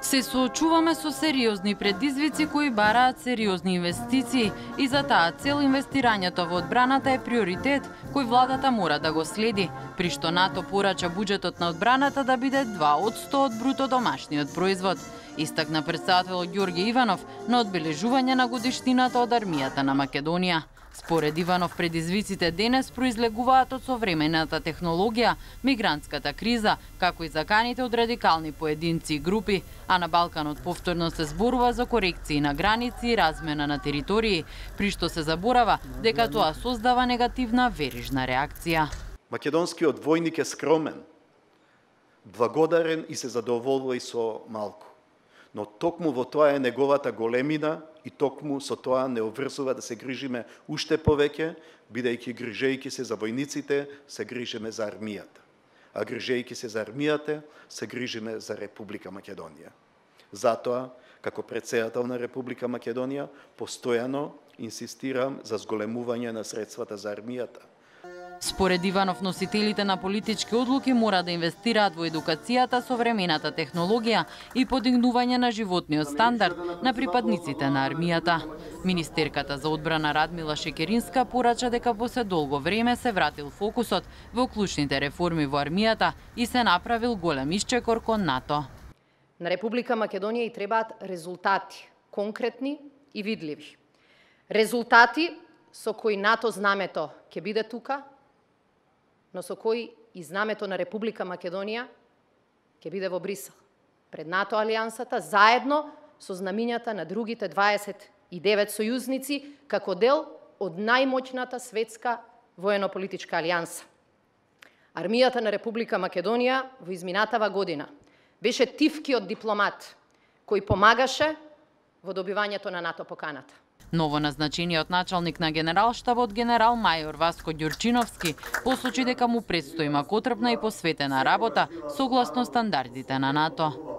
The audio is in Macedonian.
Се соочуваме со сериозни предизвици кои бараат сериозни инвестиции и за таа цел инвестирањето во одбраната е приоритет кој владата мора да го следи, при што НАТО порача буџетот на одбраната да биде 2% од бруто домашниот производ. Истакна претставителот Ѓорѓе Иванов на одбележување на годишнината од армијата на Македонија. Според Иванов, предизвиците денес произлегуваат од современата технологија, мигрантската криза, како и заканите од радикални поединци и групи, а на Балканот повторно се зборува за корекции на граници и размена на територии, при што се заборава дека тоа создава негативна верижна реакција. Македонскиот војник е скромен, благодарен и се задоволува и со малку. Но токму во тоа е неговата големина и токму со тоа не обврзува да се грижиме уште повеќе, бидејќи грижејќи се за војниците, се грижиме за армијата. А грижејќи се за армијата, се грижиме за Република Македонија. Затоа, како претседател на Република Македонија, постојано инсистирам за зголемување на средствата за армијата. Според Иванов, носителите на политички одлуки мора да инвестираат во едукацијата, современата технологија и подигнување на животниот стандард на припадниците на армијата. Министерката за одбрана Радмила Шекеринска порача дека после долго време се вратил фокусот во клучните реформи во армијата и се направил голем исчекор кон НАТО. На Република Македонија и требаат резултати, конкретни и видливи. Резултати со кои НАТО знамето ќе биде тука, но со кои и знамето на Република Македонија ќе биде во Брисел, пред НАТО алијансата, заедно со знамињата на другите 29 сојузници, како дел од најмоćната светска воено-политичка алијанса. Армијата на Република Македонија во изминатава година беше тивкиот дипломат кој помагаше во добивањето на НАТО поканата. Ново назначениот началник на генералштабот генерал мајор Васко Ѓурчиновски посочи дека му предстои макотрпна и посветена работа согласно стандардите на НАТО.